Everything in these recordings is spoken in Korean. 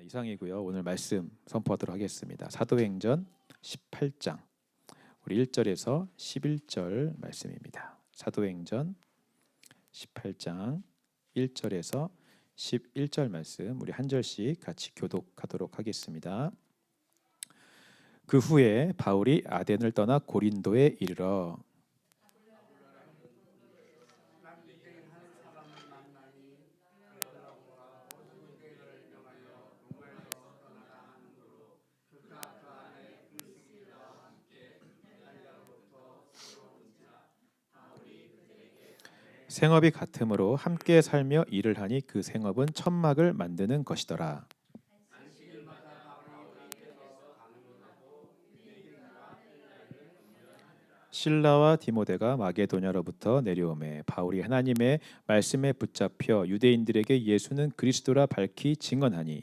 이상이고요. 오늘 말씀 선포하도록 하겠습니다. 사도행전 18장 우리 1절에서 11절 말씀입니다. 사도행전 18장 1절에서 11절 말씀 우리 한 절씩 같이 교독하도록 하겠습니다. 그 후에 바울이 아덴을 떠나 고린도에 이르러 생업이 같으므로 함께 살며 일을 하니 그 생업은 천막을 만드는 것이더라. 실라와 디모데가 마게도냐로부터 내려오매 바울이 하나님의 말씀에 붙잡혀 유대인들에게 예수는 그리스도라 밝히 증언하니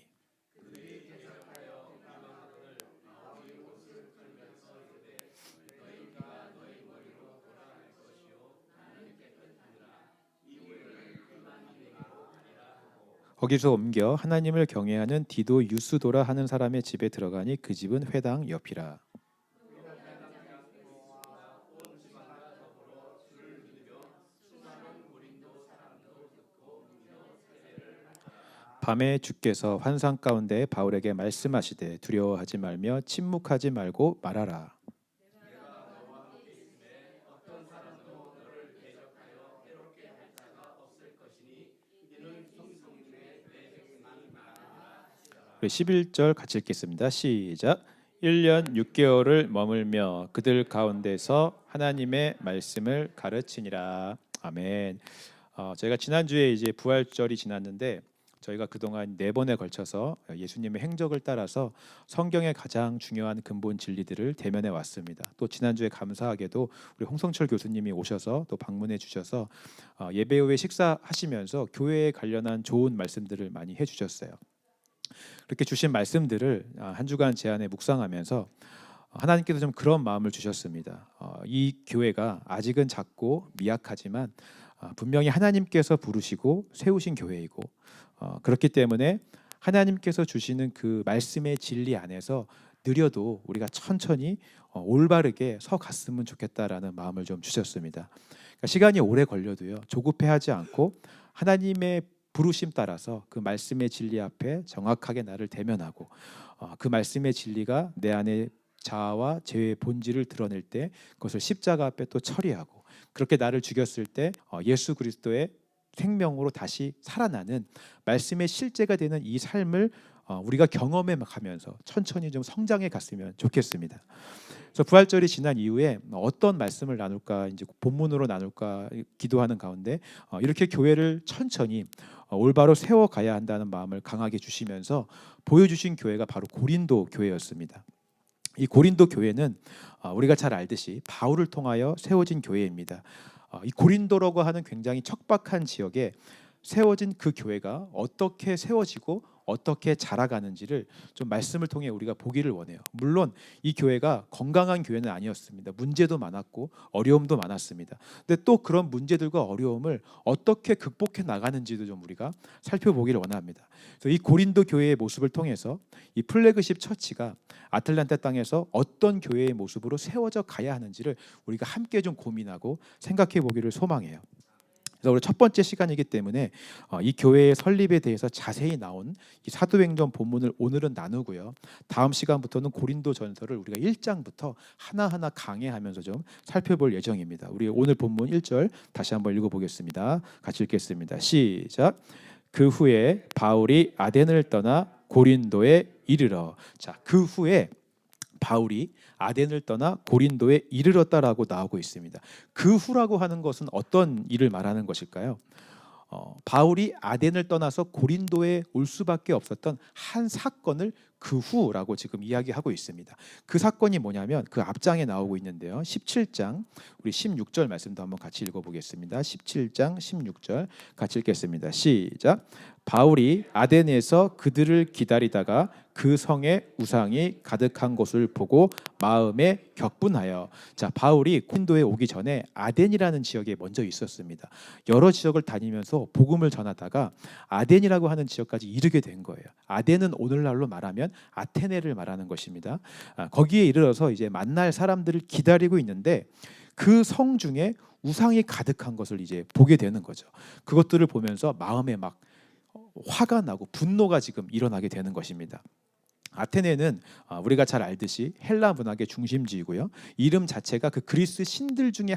거기서 옮겨 하나님을 경외하는 디도 유스도라 하는 사람의 집에 들어가니 그 집은 회당 옆이라. 밤에 주께서 환상 가운데 바울에게 말씀하시되 두려워하지 말며 침묵하지 말고 말하라. 우리 11절 같이 읽겠습니다. 시작. 1년 6개월을 머물며 그들 가운데서 하나님의 말씀을 가르치니라. 아멘. 저희가 지난주에 이제 부활절이 지났는데 저희가 그동안 4번에 걸쳐서 예수님의 행적을 따라서 성경의 가장 중요한 근본 진리들을 대면해 왔습니다. 또 지난주에 감사하게도 우리 홍성철 교수님이 오셔서 또 방문해 주셔서 예배 후에 식사하시면서 교회에 관련한 좋은 말씀들을 많이 해주셨어요. 그렇게 주신 말씀들을 한 주간 제 안에 묵상하면서 하나님께서 좀 그런 마음을 주셨습니다. 이 교회가 아직은 작고 미약하지만 분명히 하나님께서 부르시고 세우신 교회이고 그렇기 때문에 하나님께서 주시는 그 말씀의 진리 안에서 느려도 우리가 천천히 올바르게 서 갔으면 좋겠다라는 마음을 좀 주셨습니다. 그러니까 시간이 오래 걸려도요 조급해하지 않고 하나님의 부르심 따라서 그 말씀의 진리 앞에 정확하게 나를 대면하고 그 말씀의 진리가 내 안에 자아와 죄의 본질을 드러낼 때 그것을 십자가 앞에 또 처리하고 그렇게 나를 죽였을 때 예수 그리스도의 생명으로 다시 살아나는 말씀의 실제가 되는 이 삶을 우리가 경험해 가면서 천천히 좀 성장해 갔으면 좋겠습니다. 그래서 부활절이 지난 이후에 어떤 말씀을 나눌까 이제 본문으로 나눌까 기도하는 가운데 이렇게 교회를 천천히 올바로 세워 가야 한다는 마음을 강하게 주시면서 보여주신 교회가 바로 고린도 교회였습니다. 이 고린도 교회는 우리가 잘 알듯이 바울을 통하여 세워진 교회입니다. 이 고린도라고 하는 굉장히 척박한 지역에 세워진 그 교회가 어떻게 세워지고 어떻게 자라가는지를 좀 말씀을 통해 우리가 보기를 원해요. 물론 이 교회가 건강한 교회는 아니었습니다. 문제도 많았고 어려움도 많았습니다. 근데 또 그런 문제들과 어려움을 어떻게 극복해 나가는지도 좀 우리가 살펴보기를 원합니다. 그래서 이 고린도 교회의 모습을 통해서 이 플래그십 처치가 아틀란타 땅에서 어떤 교회의 모습으로 세워져 가야 하는지를 우리가 함께 좀 고민하고 생각해 보기를 소망해요. 그래서 우리 첫 번째 시간이기 때문에 이 교회의 설립에 대해서 자세히 나온 이 사도행전 본문을 오늘은 나누고요. 다음 시간부터는 고린도전서를 우리가 1장부터 하나하나 강해하면서 좀 살펴볼 예정입니다. 우리 오늘 본문 1절 다시 한번 읽어보겠습니다. 같이 읽겠습니다. 시작. 그 후에 바울이 아덴을 떠나 고린도에 이르러. 자, 그 후에 바울이 아덴을 떠나 고린도에 이르렀다라고 나오고 있습니다. 그 후라고 하는 것은 어떤 일을 말하는 것일까요? 바울이 아덴을 떠나서 고린도에 올 수밖에 없었던 한 사건을 그 후라고 지금 이야기하고 있습니다. 그 사건이 뭐냐면 그 앞장에 나오고 있는데요. 17장 우리 16절 말씀도 한번 같이 읽어보겠습니다. 17장 16절 같이 읽겠습니다. 시작. 바울이 아덴에서 그들을 기다리다가 그 성에 우상이 가득한 것을 보고 마음에 격분하여, 자, 바울이 콘도에 오기 전에 아덴이라는 지역에 먼저 있었습니다. 여러 지역을 다니면서 복음을 전하다가 아덴이라고 하는 지역까지 이르게 된 거예요. 아덴은 오늘날로 말하면 아테네를 말하는 것입니다. 거기에 이르러서 이제 만날 사람들을 기다리고 있는데 그 성 중에 우상이 가득한 것을 이제 보게 되는 거죠. 그것들을 보면서 마음에 막 화가 나고 분노가 지금 일어나게 되는 것입니다. 아테네는 우리가 잘 알듯이 헬라 문학의 중심지이고요. 이름 자체가 그 그리스 신들 중에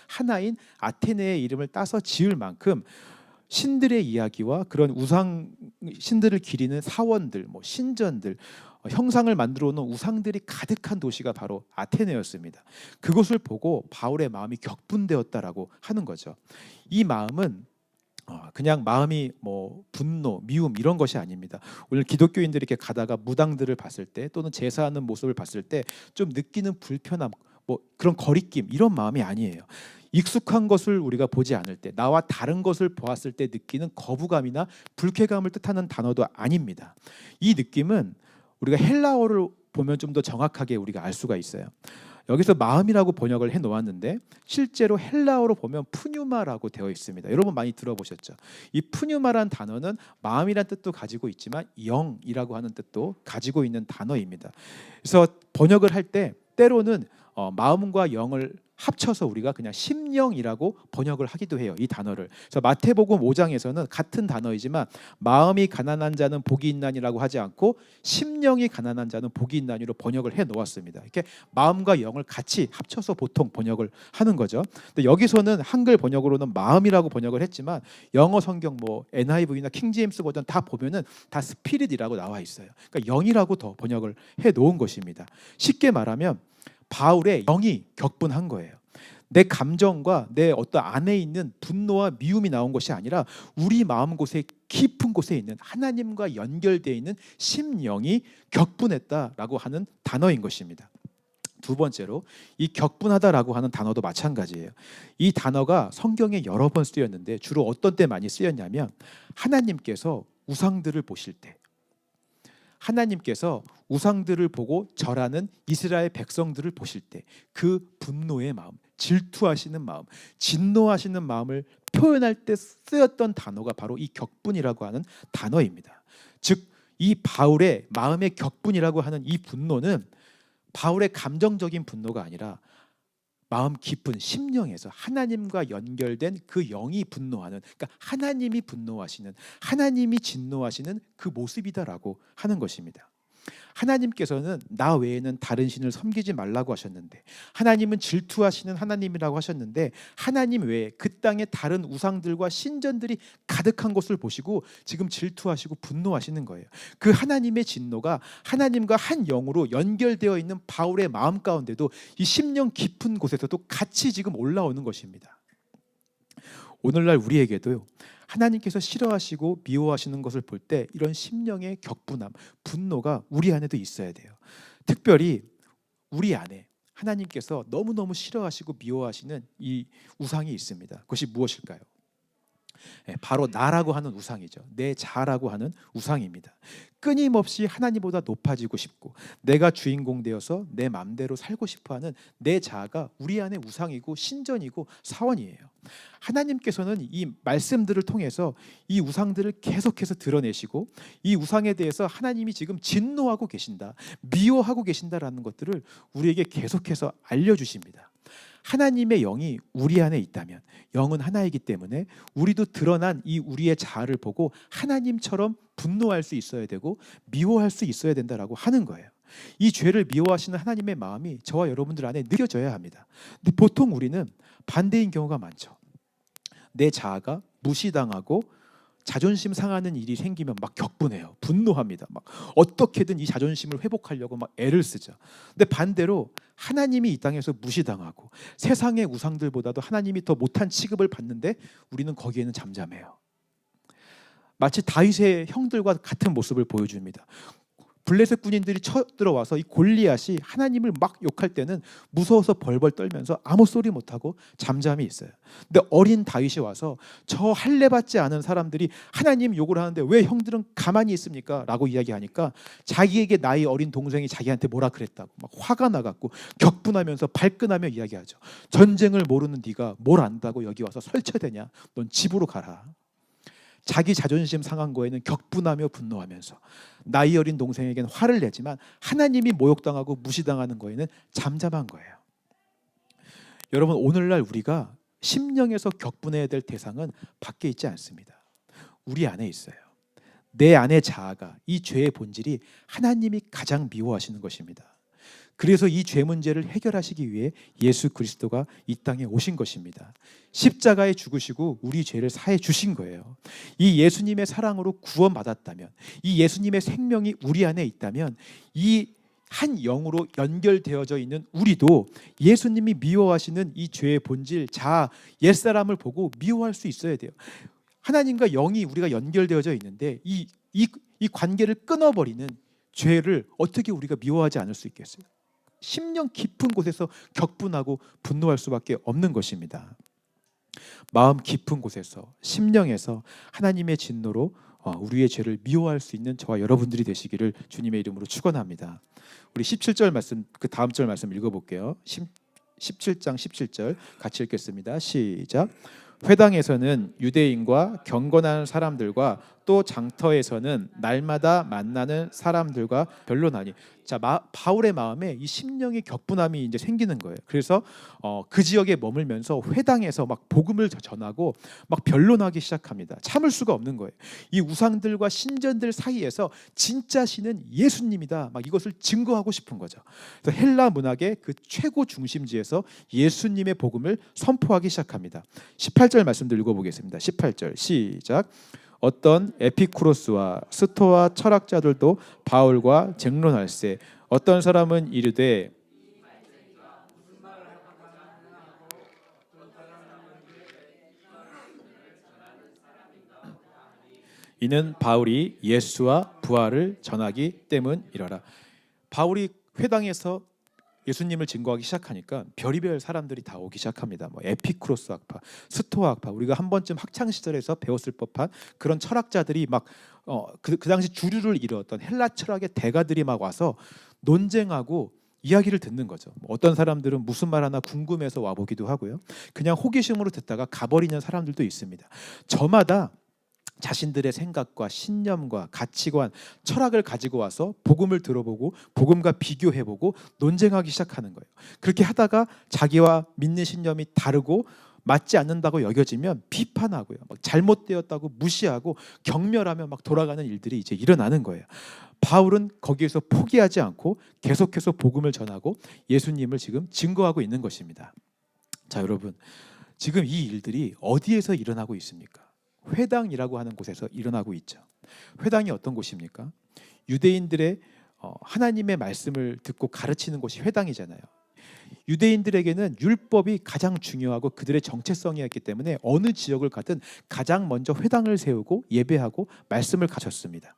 하나인 아테네의 이름을 따서 지을 만큼 신들의 이야기와 그런 우상 신들을 기리는 사원들, 뭐 신전들, 형상을 만들어 놓은 우상들이 가득한 도시가 바로 아테네였습니다. 그것을 보고 바울의 마음이 격분되었다라고 하는 거죠. 이 마음은 그냥 마음이 뭐 분노, 미움 이런 것이 아닙니다. 오늘 기독교인들이 이렇게 가다가 무당들을 봤을 때 또는 제사하는 모습을 봤을 때 좀 느끼는 불편함, 뭐 그런 거리낌 이런 마음이 아니에요. 익숙한 것을 우리가 보지 않을 때, 나와 다른 것을 보았을 때 느끼는 거부감이나 불쾌감을 뜻하는 단어도 아닙니다. 이 느낌은 우리가 헬라어를 보면 좀 더 정확하게 우리가 알 수가 있어요. 여기서 마음이라고 번역을 해 놓았는데 실제로 헬라어로 보면 푸뉴마라고 되어 있습니다. 여러분 많이 들어보셨죠? 이 푸뉴마란 단어는 마음이란 뜻도 가지고 있지만 영이라고 하는 뜻도 가지고 있는 단어입니다. 그래서 번역을 할 때 때로는 마음과 영을 합쳐서 우리가 그냥 심령이라고 번역을 하기도 해요. 이 단어를. 그래서 마태복음 5장에서는 같은 단어이지만 마음이 가난한 자는 복이 있나니라고 하지 않고 심령이 가난한 자는 복이 있나니로 번역을 해 놓았습니다. 이렇게 마음과 영을 같이 합쳐서 보통 번역을 하는 거죠. 근데 여기서는 한글 번역으로는 마음이라고 번역을 했지만 영어 성경 뭐 NIV나 킹제임스 버전 다 보면은 다 스피릿이라고 나와 있어요. 그러니까 영이라고 더 번역을 해 놓은 것입니다. 쉽게 말하면 바울의 영이 격분한 거예요. 내 감정과 내 어떤 안에 있는 분노와 미움이 나온 것이 아니라 우리 마음 곳에 깊은 곳에 있는 하나님과 연결되어 있는 심령이 격분했다라고 하는 단어인 것입니다. 두 번째로 이 격분하다라고 하는 단어도 마찬가지예요. 이 단어가 성경에 여러 번 쓰였는데 주로 어떤 때 많이 쓰였냐면 하나님께서 우상들을 보실 때, 하나님께서 우상들을 보고 절하는 이스라엘 백성들을 보실 때 그 분노의 마음, 질투하시는 마음, 진노하시는 마음을 표현할 때 쓰였던 단어가 바로 이 격분이라고 하는 단어입니다. 즉, 이 바울의 마음의 격분이라고 하는 이 분노는 바울의 감정적인 분노가 아니라 마음 깊은 심령에서 하나님과 연결된 그 영이 분노하는, 그러니까 하나님이 분노하시는, 하나님이 진노하시는 그 모습이다라고 하는 것입니다. 하나님께서는 나 외에는 다른 신을 섬기지 말라고 하셨는데, 하나님은 질투하시는 하나님이라고 하셨는데, 하나님 외에 그 땅에 다른 우상들과 신전들이 가득한 것을 보시고 지금 질투하시고 분노하시는 거예요. 그 하나님의 진노가 하나님과 한 영으로 연결되어 있는 바울의 마음 가운데도 이 심령 깊은 곳에서도 같이 지금 올라오는 것입니다. 오늘날 우리에게도요, 하나님께서 싫어하시고 미워하시는 것을 볼 때 이런 심령의 격분함, 분노가 우리 안에도 있어야 돼요. 특별히 우리 안에 하나님께서 너무너무 싫어하시고 미워하시는 이 우상이 있습니다. 그것이 무엇일까요? 바로 나라고 하는 우상이죠. 내 자라고 하는 우상입니다. 끊임없이 하나님보다 높아지고 싶고 내가 주인공 되어서 내 맘대로 살고 싶어하는 내 자아가 우리 안에 우상이고 신전이고 사원이에요. 하나님께서는 이 말씀들을 통해서 이 우상들을 계속해서 드러내시고 이 우상에 대해서 하나님이 지금 진노하고 계신다, 미워하고 계신다라는 것들을 우리에게 계속해서 알려주십니다. 하나님의 영이 우리 안에 있다면, 영은 하나이기 때문에 우리도 드러난 이 우리의 자아를 보고 하나님처럼 분노할 수 있어야 되고 미워할 수 있어야 된다라고 하는 거예요. 이 죄를 미워하시는 하나님의 마음이 저와 여러분들 안에 느껴져야 합니다. 근데 보통 우리는 반대인 경우가 많죠. 내 자아가 무시당하고 자존심 상하는 일이 생기면 막 격분해요. 분노합니다. 막 어떻게든 이 자존심을 회복하려고 막 애를 쓰죠. 근데 반대로 하나님이 이 땅에서 무시당하고 세상의 우상들보다도 하나님이 더 못한 취급을 받는데 우리는 거기에는 잠잠해요. 마치 다윗의 형들과 같은 모습을 보여줍니다. 블레셋 군인들이 쳐들어와서 이 골리앗이 하나님을 막 욕할 때는 무서워서 벌벌 떨면서 아무 소리 못하고 잠잠히 있어요. 근데 어린 다윗이 와서 저 할례 받지 않은 사람들이 하나님 욕을 하는데 왜 형들은 가만히 있습니까? 라고 이야기하니까 자기에게 나이 어린 동생이 자기한테 뭐라 그랬다고 막 화가 나갖고 격분하면서 발끈하며 이야기하죠. 전쟁을 모르는 네가 뭘 안다고 여기 와서 설쳐대냐? 넌 집으로 가라. 자기 자존심 상한 거에는 격분하며 분노하면서 나이 어린 동생에게는 화를 내지만 하나님이 모욕당하고 무시당하는 거에는 잠잠한 거예요. 여러분, 오늘날 우리가 심령에서 격분해야 될 대상은 밖에 있지 않습니다. 우리 안에 있어요. 내 안의 자아가, 이 죄의 본질이 하나님이 가장 미워하시는 것입니다. 그래서 이 죄 문제를 해결하시기 위해 예수 그리스도가 이 땅에 오신 것입니다. 십자가에 죽으시고 우리 죄를 사해 주신 거예요. 이 예수님의 사랑으로 구원받았다면, 이 예수님의 생명이 우리 안에 있다면, 이 한 영으로 연결되어져 있는 우리도 예수님이 미워하시는 이 죄의 본질, 자아, 옛사람을 보고 미워할 수 있어야 돼요. 하나님과 영이 우리가 연결되어져 있는데 이 관계를 끊어버리는 죄를 어떻게 우리가 미워하지 않을 수 있겠어요? 심령 깊은 곳에서 격분하고 분노할 수밖에 없는 것입니다. 마음 깊은 곳에서, 심령에서 하나님의 진노로 우리의 죄를 미워할 수 있는 저와 여러분들이 되시기를 주님의 이름으로 축원합니다. 우리 17절 말씀, 그 다음 절 말씀 읽어볼게요. 17장 17절 같이 읽겠습니다. 시작. 회당에서는 유대인과 경건한 사람들과 또 장터에서는 날마다 만나는 사람들과 변론하니. 자, 바울의 마음에 이 심령의 격분함이 이제 생기는 거예요. 그래서 그 지역에 머물면서 회당에서 막 복음을 전하고 막 변론하기 시작합니다. 참을 수가 없는 거예요. 이 우상들과 신전들 사이에서 진짜 신은 예수님이다. 막 이것을 증거하고 싶은 거죠. 그래서 헬라 문학의 그 최고 중심지에서 예수님의 복음을 선포하기 시작합니다. 18절 말씀도 읽어보겠습니다. 18절 시작. 어떤 에피쿠로스와 스토아 철학자들도 바울과 쟁론할세. 어떤 사람은 이르되 이는 바울이 예수와 부활을 전하기 때문이라라. 바울이 회당에서 예수님을 증거하기 시작하니까 별의별 사람들이 다 오기 시작합니다. 뭐 에피쿠로스 학파, 스토아 학파, 우리가 한 번쯤 학창 시절에서 배웠을 법한 그런 철학자들이 막 그 당시 주류를 이루었던 헬라 철학의 대가들이 막 와서 논쟁하고 이야기를 듣는 거죠. 어떤 사람들은 무슨 말 하나 궁금해서 와보기도 하고요. 그냥 호기심으로 듣다가 가버리는 사람들도 있습니다. 저마다 자신들의 생각과 신념과 가치관, 철학을 가지고 와서 복음을 들어보고 복음과 비교해보고 논쟁하기 시작하는 거예요. 그렇게 하다가 자기와 믿는 신념이 다르고 맞지 않는다고 여겨지면 비판하고요, 막 잘못되었다고 무시하고 경멸하며 막 돌아가는 일들이 이제 일어나는 거예요. 바울은 거기에서 포기하지 않고 계속해서 복음을 전하고 예수님을 지금 증거하고 있는 것입니다. 자, 여러분, 지금 이 일들이 어디에서 일어나고 있습니까? 회당이라고 하는 곳에서 일어나고 있죠. 회당이 어떤 곳입니까? 유대인들의 하나님의 말씀을 듣고 가르치는 곳이 회당이잖아요. 유대인들에게는 율법이 가장 중요하고 그들의 정체성이었기 때문에 어느 지역을 가든 가장 먼저 회당을 세우고 예배하고 말씀을 가졌습니다.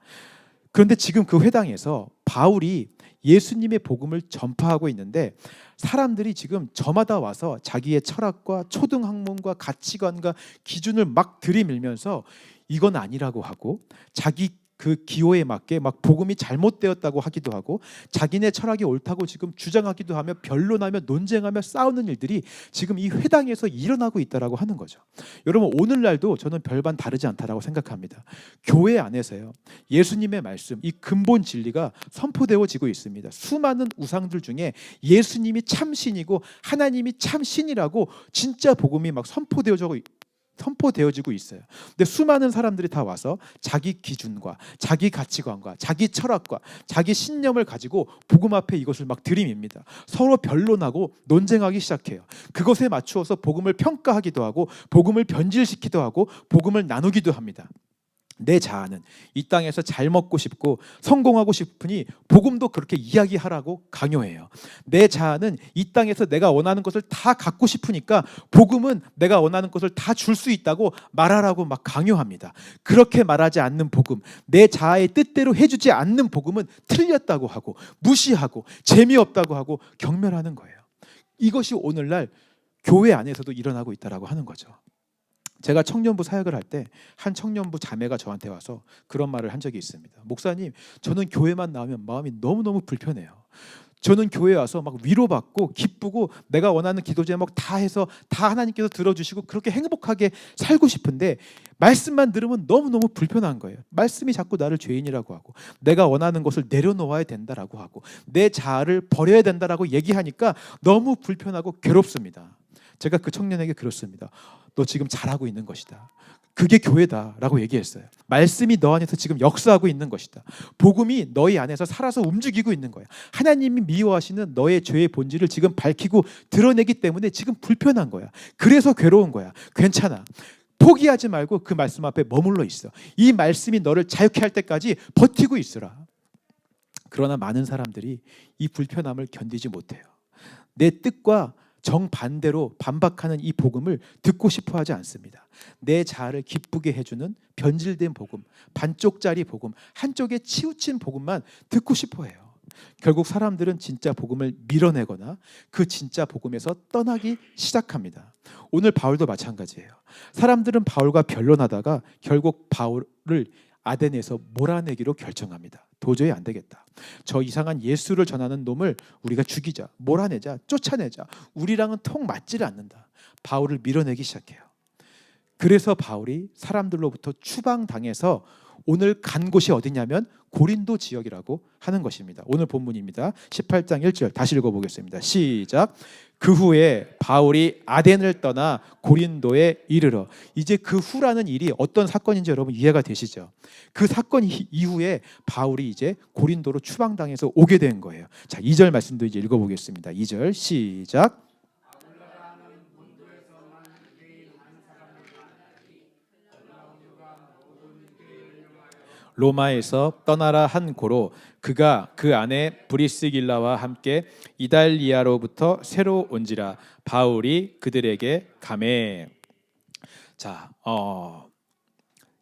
그런데 지금 그 회당에서 바울이 예수님의 복음을 전파하고 있는데 사람들이 지금 저마다 와서 자기의 철학과 초등학문과 가치관과 기준을 막 들이밀면서 이건 아니라고 하고 자기 그 기호에 맞게 막 복음이 잘못되었다고 하기도 하고 자기네 철학이 옳다고 지금 주장하기도 하며 변론하며 논쟁하며 싸우는 일들이 지금 이 회당에서 일어나고 있다라고 하는 거죠. 여러분, 오늘날도 저는 별반 다르지 않다라고 생각합니다. 교회 안에서요, 예수님의 말씀, 이 근본 진리가 선포되어지고 있습니다. 수많은 우상들 중에 예수님이 참 신이고 하나님이 참 신이라고 진짜 복음이 막 선포되어지고 있어요. 근데 수많은 사람들이 다 와서 자기 기준과 자기 가치관과 자기 철학과 자기 신념을 가지고 복음 앞에 이것을 막 들이밉니다. 서로 변론하고 논쟁하기 시작해요. 그것에 맞추어서 복음을 평가하기도 하고 복음을 변질시키기도 하고 복음을 나누기도 합니다. 내 자아는 이 땅에서 잘 먹고 싶고 성공하고 싶으니 복음도 그렇게 이야기하라고 강요해요. 내 자아는 이 땅에서 내가 원하는 것을 다 갖고 싶으니까 복음은 내가 원하는 것을 다 줄 수 있다고 말하라고 막 강요합니다. 그렇게 말하지 않는 복음, 내 자아의 뜻대로 해주지 않는 복음은 틀렸다고 하고 무시하고 재미없다고 하고 경멸하는 거예요. 이것이 오늘날 교회 안에서도 일어나고 있다라고 하는 거죠. 제가 청년부 사역을 할 때 한 청년부 자매가 저한테 와서 그런 말을 한 적이 있습니다. 목사님, 저는 교회만 나오면 마음이 너무너무 불편해요. 저는 교회에 와서 막 위로받고 기쁘고 내가 원하는 기도 제목 다 해서 다 하나님께서 들어주시고 그렇게 행복하게 살고 싶은데 말씀만 들으면 너무너무 불편한 거예요. 말씀이 자꾸 나를 죄인이라고 하고 내가 원하는 것을 내려놓아야 된다라고 하고 내 자아를 버려야 된다라고 얘기하니까 너무 불편하고 괴롭습니다. 제가 그 청년에게 그렇습니다. 너 지금 잘하고 있는 것이다. 그게 교회다라고 얘기했어요. 말씀이 너 안에서 지금 역사하고 있는 것이다. 복음이 너희 안에서 살아서 움직이고 있는 거야. 하나님이 미워하시는 너의 죄의 본질을 지금 밝히고 드러내기 때문에 지금 불편한 거야. 그래서 괴로운 거야. 괜찮아. 포기하지 말고 그 말씀 앞에 머물러 있어. 이 말씀이 너를 자유케 할 때까지 버티고 있으라. 그러나 많은 사람들이 이 불편함을 견디지 못해요. 내 뜻과 정반대로 반박하는 이 복음을 듣고 싶어 하지 않습니다. 내 자아를 기쁘게 해주는 변질된 복음, 반쪽짜리 복음, 한쪽에 치우친 복음만 듣고 싶어 해요. 결국 사람들은 진짜 복음을 밀어내거나 그 진짜 복음에서 떠나기 시작합니다. 오늘 바울도 마찬가지예요. 사람들은 바울과 변론하다가 결국 바울을 아덴에서 몰아내기로 결정합니다. 도저히 안 되겠다. 저 이상한 예수를 전하는 놈을 우리가 죽이자, 몰아내자, 쫓아내자. 우리랑은 통 맞지를 않는다. 바울을 밀어내기 시작해요. 그래서 바울이 사람들로부터 추방당해서 오늘 간 곳이 어디냐면 고린도 지역이라고 하는 것입니다. 오늘 본문입니다. 18장 1절 다시 읽어보겠습니다. 시작. 그 후에 바울이 아덴을 떠나 고린도에 이르러. 이제 그 후라는 일이 어떤 사건인지 여러분 이해가 되시죠? 그 사건 이후에 바울이 이제 고린도로 추방당해서 오게 된 거예요. 자, 2절 말씀도 이제 읽어보겠습니다. 2절 시작. 로마에서 떠나라 한 고로 그가 그 안에 브리스길라와 함께 이달리아로부터 새로 온지라. 바울이 그들에게 가매. 자,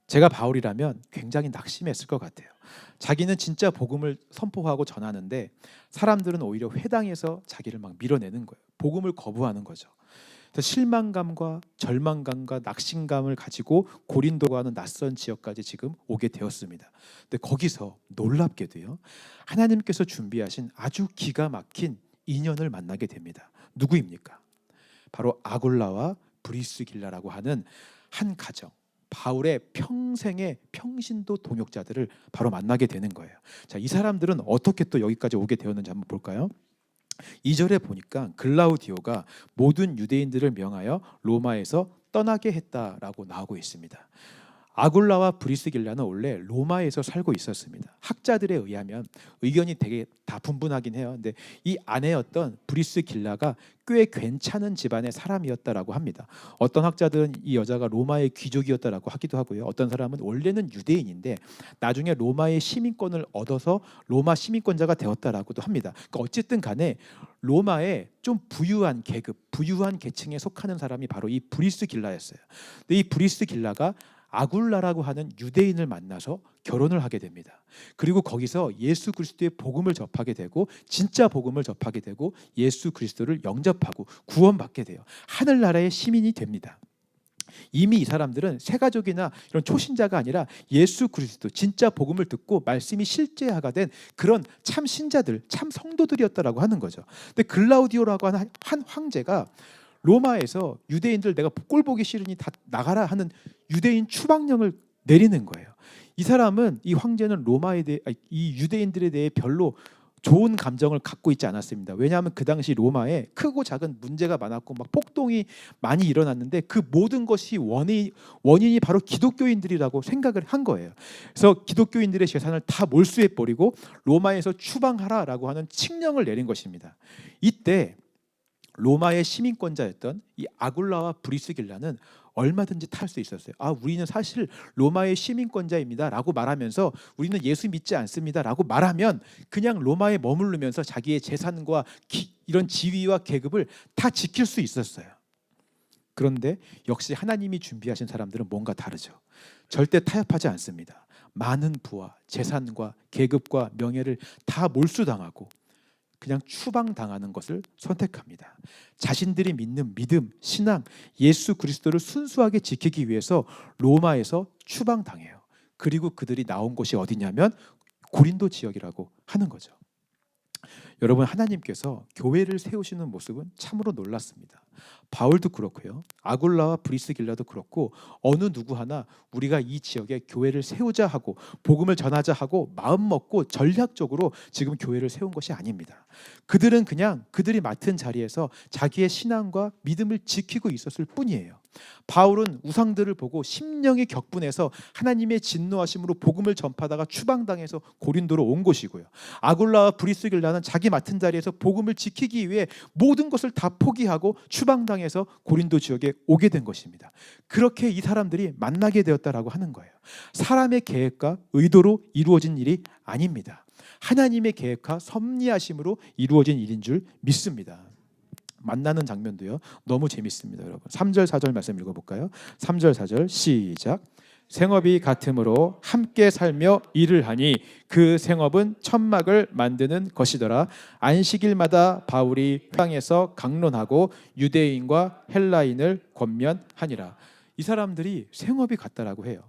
제가 바울이라면 굉장히 낙심했을 것 같아요. 자기는 진짜 복음을 선포하고 전하는데 사람들은 오히려 회당에서 자기를 막 밀어내는 거예요. 복음을 거부하는 거죠. 실망감과 절망감과 낙심감을 가지고 고린도가 하는 낯선 지역까지 지금 오게 되었습니다. 근데 거기서 놀랍게도요, 하나님께서 준비하신 아주 기가 막힌 인연을 만나게 됩니다. 누구입니까? 바로 아굴라와 브리스길라라고 하는 한 가정, 바울의 평생의 평신도 동역자들을 바로 만나게 되는 거예요. 자, 이 사람들은 어떻게 또 여기까지 오게 되었는지 한번 볼까요? 2절에 보니까 글라우디오가 모든 유대인들을 명하여 로마에서 떠나게 했다라고 나오고 있습니다. 아굴라와 브리스길라는 원래 로마에서 살고 있었습니다. 학자들에 의하면 의견이 되게 다 분분하긴 해요. 근데 이 아내였던 브리스길라가 꽤 괜찮은 집안의 사람이었다라고 합니다. 어떤 학자들은 이 여자가 로마의 귀족이었다라고 하기도 하고요. 어떤 사람은 원래는 유대인인데 나중에 로마의 시민권을 얻어서 로마 시민권자가 되었다라고도 합니다. 그러니까 어쨌든 간에 로마의 좀 부유한 계급, 부유한 계층에 속하는 사람이 바로 이 브리스길라였어요. 근데 이 브리스길라가 아굴라라고 하는 유대인을 만나서 결혼을 하게 됩니다. 그리고 거기서 예수 그리스도의 복음을 접하게 되고 진짜 복음을 접하게 되고 예수 그리스도를 영접하고 구원받게 돼요. 하늘나라의 시민이 됩니다. 이미 이 사람들은 새가족이나 이런 초신자가 아니라 예수 그리스도 진짜 복음을 듣고 말씀이 실제화가 된 그런 참 신자들, 참 성도들이었다라고 하는 거죠. 근데 글라우디오라고 하는 한 황제가 로마에서 유대인들 내가 꼴 보기 싫으니 다 나가라 하는 유대인 추방령을 내리는 거예요. 이 사람은, 이 황제는 로마에 대해, 이 유대인들에 대해 별로 좋은 감정을 갖고 있지 않았습니다. 왜냐하면 그 당시 로마에 크고 작은 문제가 많았고 막 폭동이 많이 일어났는데 그 모든 것이 원인이 바로 기독교인들이라고 생각을 한 거예요. 그래서 기독교인들의 재산을 다 몰수해 버리고 로마에서 추방하라라고 하는 칙령을 내린 것입니다. 이때 로마의 시민권자였던 이 아굴라와 브리스길라는 얼마든지 탈 수 있었어요. 우리는 사실 로마의 시민권자입니다라고 말하면서 우리는 예수 믿지 않습니다라고 말하면 그냥 로마에 머무르면서 자기의 재산과 이런 지위와 계급을 다 지킬 수 있었어요. 그런데 역시 하나님이 준비하신 사람들은 뭔가 다르죠. 절대 타협하지 않습니다. 많은 부와 재산과 계급과 명예를 다 몰수당하고 그냥 추방당하는 것을 선택합니다. 자신들이 믿는 믿음, 신앙, 예수 그리스도를 순수하게 지키기 위해서 로마에서 추방당해요. 그리고 그들이 나온 곳이 어디냐면 고린도 지역이라고 하는 거죠. 여러분, 하나님께서 교회를 세우시는 모습은 참으로 놀랐습니다. 바울도 그렇고요, 아굴라와 브리스길라도 그렇고 어느 누구 하나 우리가 이 지역에 교회를 세우자 하고 복음을 전하자 하고 마음 먹고 전략적으로 지금 교회를 세운 것이 아닙니다. 그들은 그냥 그들이 맡은 자리에서 자기의 신앙과 믿음을 지키고 있었을 뿐이에요. 바울은 우상들을 보고 심령이 격분해서 하나님의 진노하심으로 복음을 전파하다가 추방당해서 고린도로 온 것이고요, 아굴라와 브리스길라는 자기 맡은 자리에서 복음을 지키기 위해 모든 것을 다 포기하고 추방당해서 고린도 지역에 오게 된 것입니다. 그렇게 이 사람들이 만나게 되었다라고 하는 거예요. 사람의 계획과 의도로 이루어진 일이 아닙니다. 하나님의 계획과 섭리하심으로 이루어진 일인 줄 믿습니다. 만나는 장면도요, 너무 재밌습니다. 여러분, 3절 4절 말씀 읽어볼까요? 3절 4절 시작. 생업이 같으므로 함께 살며 일을 하니 그 생업은 천막을 만드는 것이더라. 안식일마다 바울이 회당에서 강론하고 유대인과 헬라인을 권면하니라. 이 사람들이 생업이 같다라고 해요.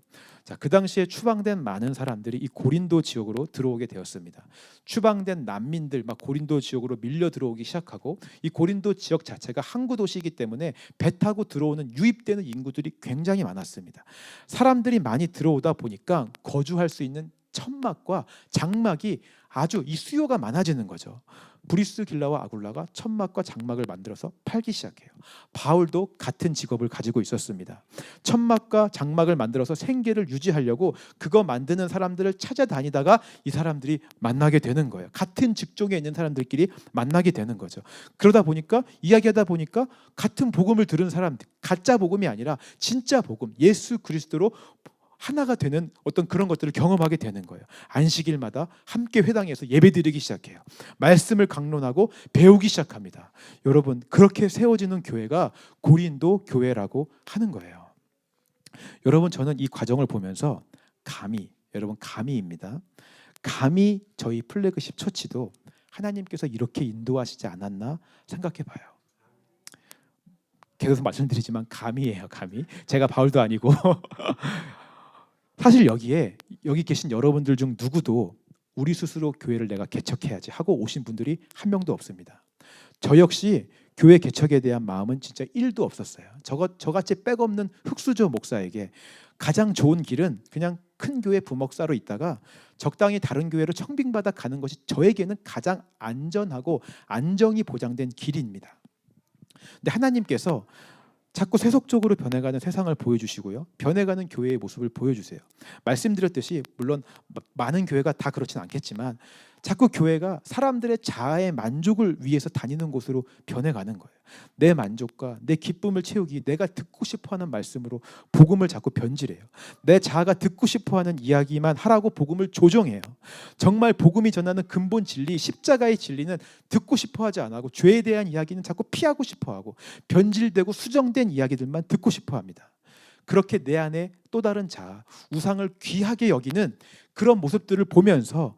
자, 그 당시에 추방된 많은 사람들이 이 고린도 지역으로 들어오게 되었습니다. 추방된 난민들 막 고린도 지역으로 밀려 들어오기 시작하고, 이 고린도 지역 자체가 항구 도시이기 때문에 배 타고 들어오는 유입되는 인구들이 굉장히 많았습니다. 사람들이 많이 들어오다 보니까 거주할 수 있는 천막과 장막이 아주 이 수요가 많아지는 거죠. 브리스길라와 아굴라가 천막과 장막을 만들어서 팔기 시작해요. 바울도 같은 직업을 가지고 있었습니다. 천막과 장막을 만들어서 생계를 유지하려고 그거 만드는 사람들을 찾아다니다가 이 사람들이 만나게 되는 거예요. 같은 직종에 있는 사람들끼리 만나게 되는 거죠. 그러다 보니까 이야기하다 보니까 같은 복음을 들은 사람들, 가짜 복음이 아니라 진짜 복음, 예수 그리스도로 하나가 되는 어떤 그런 것들을 경험하게 되는 거예요. 안식일마다 함께 회당에서 예배드리기 시작해요. 말씀을 강론하고 배우기 시작합니다. 여러분, 그렇게 세워지는 교회가 고린도 교회라고 하는 거예요. 여러분, 저는 이 과정을 보면서 여러분 감히입니다. 감히 저희 플래그십 처치도 하나님께서 이렇게 인도하시지 않았나 생각해 봐요. 계속 말씀드리지만 감히예요. 감히. 제가 바울도 아니고 사실 여기 계신 여러분들 중 누구도 우리 스스로 교회를 내가 개척해야지 하고 오신 분들이 한 명도 없습니다. 저 역시 교회 개척에 대한 마음은 진짜 1도 없었어요. 저같이 백없는 흑수저 목사에게 가장 좋은 길은 그냥 큰 교회 부목사로 있다가 적당히 다른 교회로 청빙받아 가는 것이 저에게는 가장 안전하고 안정이 보장된 길입니다. 근데 하나님께서 자꾸 세속적으로 변해가는 세상을 보여주시고요, 변해가는 교회의 모습을 보여주세요. 말씀드렸듯이 물론 많은 교회가 다 그렇진 않겠지만 자꾸 교회가 사람들의 자아의 만족을 위해서 다니는 곳으로 변해가는 거예요. 내 만족과 내 기쁨을 채우기, 내가 듣고 싶어하는 말씀으로 복음을 자꾸 변질해요. 내 자아가 듣고 싶어하는 이야기만 하라고 복음을 조정해요. 정말 복음이 전하는 근본 진리, 십자가의 진리는 듣고 싶어하지 않고 죄에 대한 이야기는 자꾸 피하고 싶어하고 변질되고 수정된 이야기들만 듣고 싶어합니다. 그렇게 내 안에 또 다른 자아, 우상을 귀하게 여기는 그런 모습들을 보면서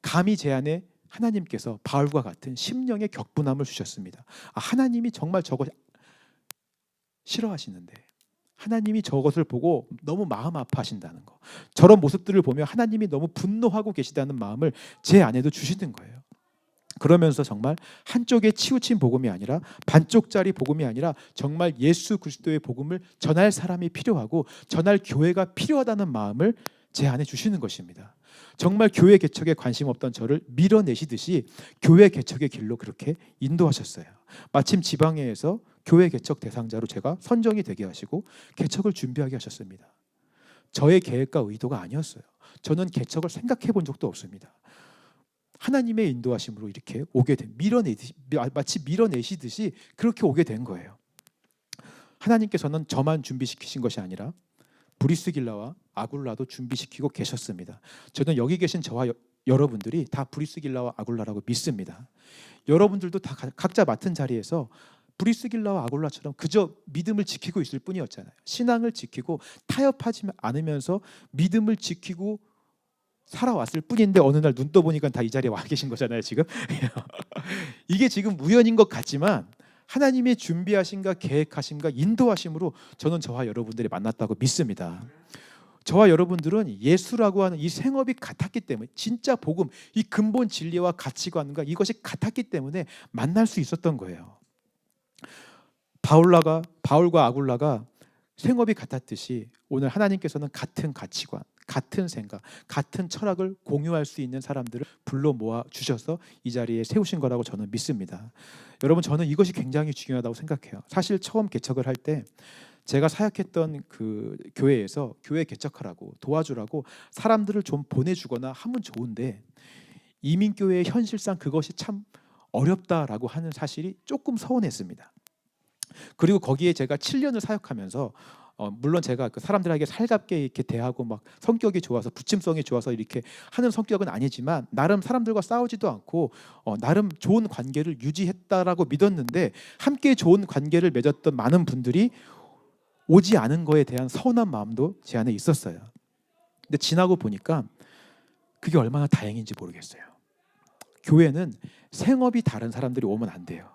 감히 제 안에 하나님께서 바울과 같은 심령의 격분함을 주셨습니다. 하나님이 정말 저거 싫어하시는데, 하나님이 저것을 보고 너무 마음 아파하신다는 거, 저런 모습들을 보며 하나님이 너무 분노하고 계시다는 마음을 제 안에도 주시는 거예요. 그러면서 정말 한쪽에 치우친 복음이 아니라 반쪽짜리 복음이 아니라 정말 예수 그리스도의 복음을 전할 사람이 필요하고 전할 교회가 필요하다는 마음을 제 안에 주시는 것입니다. 정말 교회 개척에 관심 없던 저를 밀어내시듯이 교회 개척의 길로 그렇게 인도하셨어요. 마침 지방회에서 교회 개척 대상자로 제가 선정이 되게 하시고 개척을 준비하게 하셨습니다. 저의 계획과 의도가 아니었어요. 저는 개척을 생각해 본 적도 없습니다. 하나님의 인도하심으로 이렇게 오게 된, 마치 밀어내시듯이 그렇게 오게 된 거예요. 하나님께서는 저만 준비시키신 것이 아니라 브리스길라와 아굴라도 준비시키고 계셨습니다. 저는 여기 계신 저와 여러분들이 다 브리스길라와 아굴라라고 믿습니다. 여러분들도 다 각자 맡은 자리에서 브리스길라와 아굴라처럼 그저 믿음을 지키고 있을 뿐이었잖아요. 신앙을 지키고 타협하지 않으면서 믿음을 지키고 살아왔을 뿐인데 어느 날 눈 떠보니까 다 이 자리에 와 계신 거잖아요 지금. 이게 지금 우연인 것 같지만 하나님의 준비하심과 계획하심과 인도하심으로 저는 저와 여러분들이 만났다고 믿습니다. 저와 여러분들은 예수라고 하는 이 생업이 같았기 때문에, 진짜 복음, 이 근본 진리와 가치관과 이것이 같았기 때문에 만날 수 있었던 거예요. 바울과 아굴라가 생업이 같았듯이 오늘 하나님께서는 같은 가치관, 같은 생각, 같은 철학을 공유할 수 있는 사람들을 불러 모아 주셔서 이 자리에 세우신 거라고 저는 믿습니다. 여러분, 저는 이것이 굉장히 중요하다고 생각해요. 사실 처음 개척을 할 때 제가 사역했던 그 교회에서 교회 개척하라고 도와주라고 사람들을 좀 보내주거나 하면 좋은데 이민교회의 현실상 그것이 참 어렵다라고 하는 사실이 조금 서운했습니다. 그리고 거기에 제가 7년을 사역하면서 물론 제가 그 사람들에게 살갑게 이렇게 대하고 막 성격이 좋아서 부침성이 좋아서 이렇게 하는 성격은 아니지만 나름 사람들과 싸우지도 않고 나름 좋은 관계를 유지했다라고 믿었는데 함께 좋은 관계를 맺었던 많은 분들이 오지 않은 거에 대한 서운한 마음도 제 안에 있었어요. 근데 지나고 보니까 그게 얼마나 다행인지 모르겠어요. 교회는 생업이 다른 사람들이 오면 안 돼요.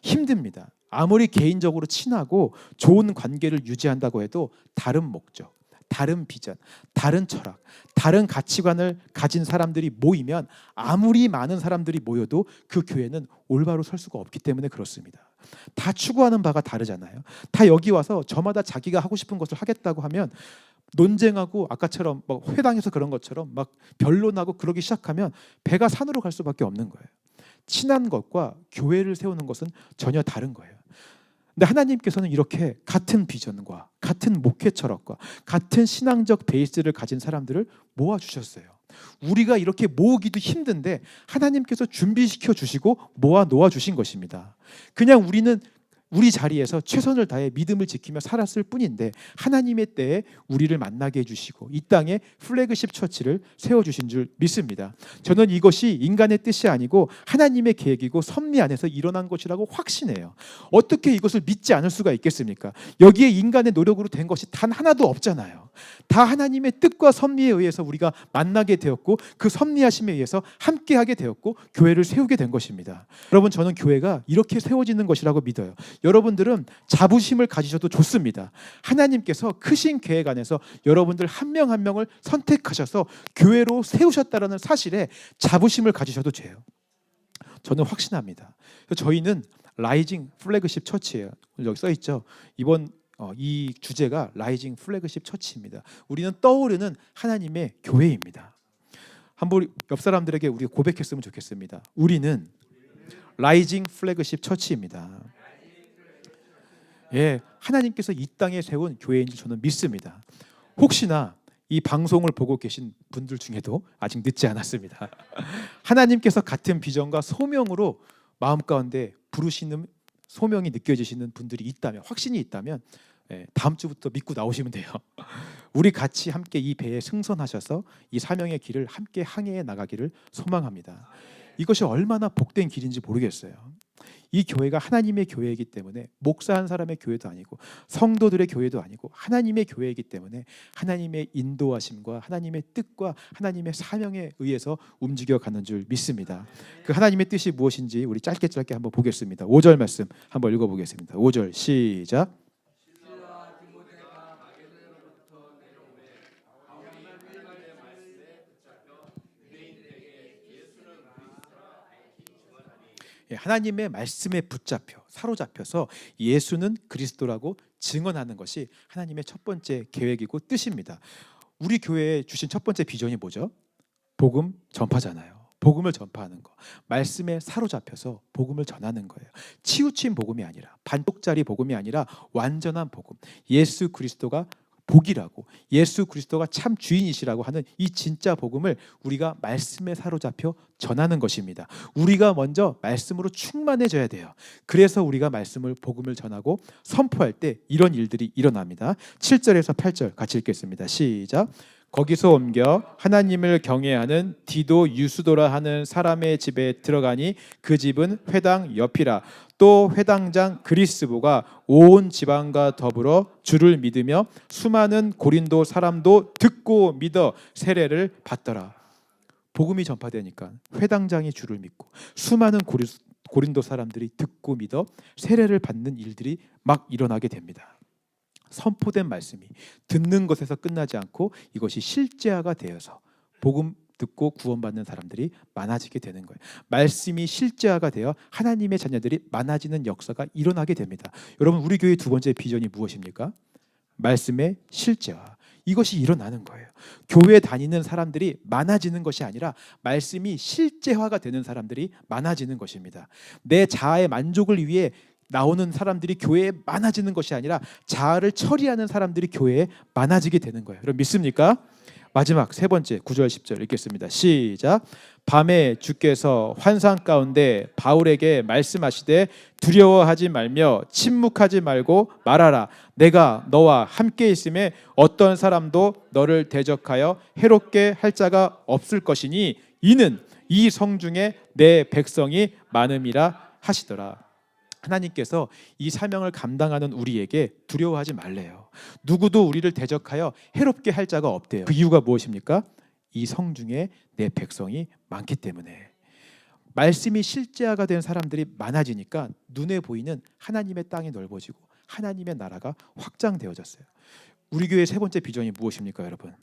힘듭니다. 아무리 개인적으로 친하고 좋은 관계를 유지한다고 해도 다른 목적, 다른 비전, 다른 철학, 다른 가치관을 가진 사람들이 모이면 아무리 많은 사람들이 모여도 그 교회는 올바로 설 수가 없기 때문에 그렇습니다. 다 추구하는 바가 다르잖아요. 다 여기 와서 저마다 자기가 하고 싶은 것을 하겠다고 하면 논쟁하고 아까처럼 막 회당에서 그런 것처럼 막 변론하고 그러기 시작하면 배가 산으로 갈 수밖에 없는 거예요. 친한 것과 교회를 세우는 것은 전혀 다른 거예요. 근데 하나님께서는 이렇게 같은 비전과 같은 목회 철학과 같은 신앙적 베이스를 가진 사람들을 모아주셨어요. 우리가 이렇게 모으기도 힘든데 하나님께서 준비시켜 주시고 모아 놓아 주신 것입니다. 그냥 우리는 우리 자리에서 최선을 다해 믿음을 지키며 살았을 뿐인데 하나님의 때에 우리를 만나게 해주시고 이 땅에 플래그십 처치를 세워주신 줄 믿습니다. 저는 이것이 인간의 뜻이 아니고 하나님의 계획이고 섭리 안에서 일어난 것이라고 확신해요. 어떻게 이것을 믿지 않을 수가 있겠습니까? 여기에 인간의 노력으로 된 것이 단 하나도 없잖아요. 다 하나님의 뜻과 섭리에 의해서 우리가 만나게 되었고 그 섭리하심에 의해서 함께하게 되었고 교회를 세우게 된 것입니다. 여러분, 저는 교회가 이렇게 세워지는 것이라고 믿어요. 여러분들은 자부심을 가지셔도 좋습니다. 하나님께서 크신 계획 안에서 여러분들 한 명 한 명을 선택하셔서 교회로 세우셨다는 사실에 자부심을 가지셔도 돼요. 저는 확신합니다. 저희는 라이징 플래그십 처치예요. 여기 써 있죠. 이번 이 주제가 라이징 플래그십 처치입니다. 우리는 떠오르는 하나님의 교회입니다. 한번 옆 사람들에게 우리가 고백했으면 좋겠습니다. 우리는 라이징 플래그십 처치입니다. 예, 하나님께서 이 땅에 세운 교회인 줄 저는 믿습니다. 혹시나 이 방송을 보고 계신 분들 중에도 아직 늦지 않았습니다. 하나님께서 같은 비전과 소명으로 마음 가운데 부르시는 소명이 느껴지시는 분들이 있다면, 확신이 있다면 다음 주부터 믿고 나오시면 돼요. 우리 같이 함께 이 배에 승선하셔서 이 사명의 길을 함께 항해해 나가기를 소망합니다. 이것이 얼마나 복된 길인지 모르겠어요. 이 교회가 하나님의 교회이기 때문에 목사 한 사람의 교회도 아니고 성도들의 교회도 아니고 하나님의 교회이기 때문에 하나님의 인도하심과 하나님의 뜻과 하나님의 사명에 의해서 움직여가는 줄 믿습니다. 그 하나님의 뜻이 무엇인지 우리 짧게 한번 보겠습니다. 5절 말씀 한번 읽어보겠습니다. 5절 시작. 하나님의 말씀에 붙잡혀 사로잡혀서 예수는 그리스도라고 증언하는 것이 하나님의 첫 번째 계획이고 뜻입니다. 우리 교회에 주신 첫 번째 비전이 뭐죠? 복음 전파잖아요. 복음을 전파하는 거. 말씀에 사로잡혀서 복음을 전하는 거예요. 치우친 복음이 아니라 반쪽짜리 복음이 아니라 완전한 복음. 예수 그리스도가 복이라고, 예수 그리스도가 참 주인이시라고 하는 이 진짜 복음을 우리가 말씀에 사로잡혀 전하는 것입니다. 우리가 먼저 말씀으로 충만해져야 돼요. 그래서 우리가 말씀을, 복음을 전하고 선포할 때 이런 일들이 일어납니다. 7절에서 8절 같이 읽겠습니다. 시작. 거기서 옮겨 하나님을 경외하는 디도 유스도라 하는 사람의 집에 들어가니 그 집은 회당 옆이라. 또 회당장 그리스보가 온 지방과 더불어 주를 믿으며 수많은 고린도 사람도 듣고 믿어 세례를 받더라. 복음이 전파되니까 회당장이 주를 믿고 수많은 고린도 사람들이 듣고 믿어 세례를 받는 일들이 막 일어나게 됩니다. 선포된 말씀이 듣는 것에서 끝나지 않고 이것이 실제화가 되어서 복음 듣고 구원받는 사람들이 많아지게 되는 거예요. 말씀이 실제화가 되어 하나님의 자녀들이 많아지는 역사가 일어나게 됩니다. 여러분, 우리 교회의 두 번째 비전이 무엇입니까? 말씀의 실제화. 이것이 일어나는 거예요. 교회 다니는 사람들이 많아지는 것이 아니라 말씀이 실제화가 되는 사람들이 많아지는 것입니다. 내 자아의 만족을 위해 나오는 사람들이 교회에 많아지는 것이 아니라 자아를 처리하는 사람들이 교회에 많아지게 되는 거예요. 여러분 믿습니까? 마지막 세 번째 9절 10절 읽겠습니다. 시작. 밤에 주께서 환상 가운데 바울에게 말씀하시되 두려워하지 말며 침묵하지 말고 말하라. 내가 너와 함께 있음에 어떤 사람도 너를 대적하여 해롭게 할 자가 없을 것이니 이는 이 성중에 내 백성이 많음이라 하시더라. 하나님께서 이 사명을 감당하는 우리에게 두려워하지 말래요. 누구도 우리를 대적하여 해롭게 할 자가 없대요. 그 이유가 무엇입니까? 이 성중에 내 백성이 많기 때문에. 말씀이 실제화가 된 사람들이 많아지니까 눈에 보이는 하나님의 땅이 넓어지고 하나님의 나라가 확장되어졌어요. 우리 교회의 세 번째 비전이 무엇입니까, 여러분?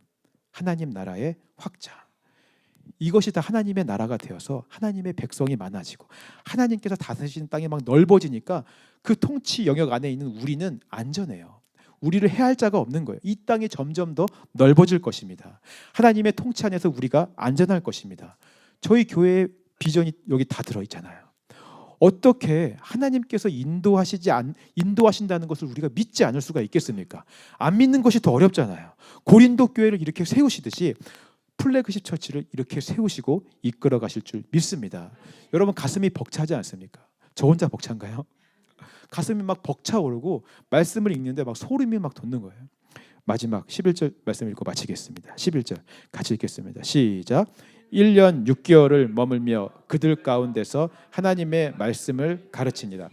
하나님 나라의 확장. 이것이 다 하나님의 나라가 되어서 하나님의 백성이 많아지고 하나님께서 다스리시는 땅이 막 넓어지니까 그 통치 영역 안에 있는 우리는 안전해요. 우리를 해할 자가 없는 거예요. 이 땅이 점점 더 넓어질 것입니다. 하나님의 통치 안에서 우리가 안전할 것입니다. 저희 교회의 비전이 여기 다 들어있잖아요. 어떻게 하나님께서 인도하신다는 것을 우리가 믿지 않을 수가 있겠습니까? 안 믿는 것이 더 어렵잖아요. 고린도 교회를 이렇게 세우시듯이 플래그십 처치를 이렇게 세우시고 이끌어 가실 줄 믿습니다. 여러분 가슴이 벅차지 않습니까? 저 혼자 벅찬가요? 가슴이 막 벅차오르고 말씀을 읽는데 막 소름이 막 돋는 거예요. 마지막 11절 말씀 읽고 마치겠습니다. 11절 같이 읽겠습니다. 시작. 1년 6개월을 머물며 그들 가운데서 하나님의 말씀을 가르치니라.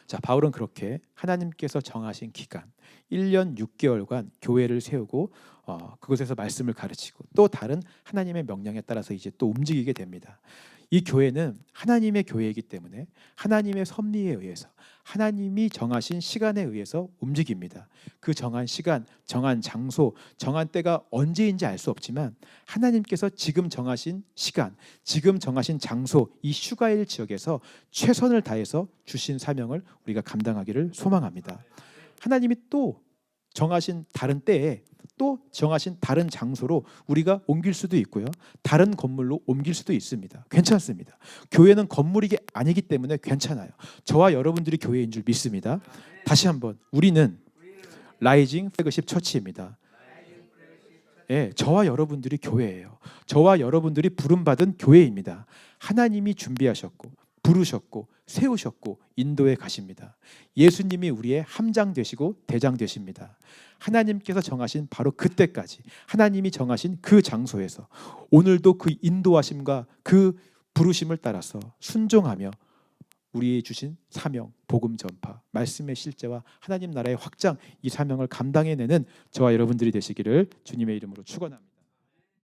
자, 바울은 그렇게 하나님께서 정하신 기간 1년 6개월간 교회를 세우고 그곳에서 말씀을 가르치고 또 다른 하나님의 명령에 따라서 이제 또 움직이게 됩니다. 이 교회는 하나님의 교회이기 때문에 하나님의 섭리에 의해서 하나님이 정하신 시간에 의해서 움직입니다. 그 정한 시간, 정한 장소, 정한 때가 언제인지 알 수 없지만 하나님께서 지금 정하신 시간, 지금 정하신 장소, 이 휴가일 지역에서 최선을 다해서 주신 사명을 우리가 감당하기를 소망합니다. 하나님이 또 정하신 다른 때에 또 정하신 다른 장소로 우리가 옮길 수도 있고요. 다른 건물로 옮길 수도 있습니다. 괜찮습니다. 교회는 건물이 아니기 때문에 괜찮아요. 저와 여러분들이 교회인 줄 믿습니다. 다시 한번 우리는 라이징 플래그십 처치입니다. 예, 저와 여러분들이 교회예요. 저와 여러분들이 부름받은 교회입니다. 하나님이 준비하셨고 부르셨고 세우셨고 인도해 가십니다. 예수님이 우리의 함장 되시고 대장 되십니다. 하나님께서 정하신 바로 그때까지 하나님이 정하신 그 장소에서 오늘도 그 인도하심과 그 부르심을 따라서 순종하며 우리의 주신 사명, 복음 전파, 말씀의 실제와 하나님 나라의 확장, 이 사명을 감당해내는 저와 여러분들이 되시기를 주님의 이름으로 축원합니다.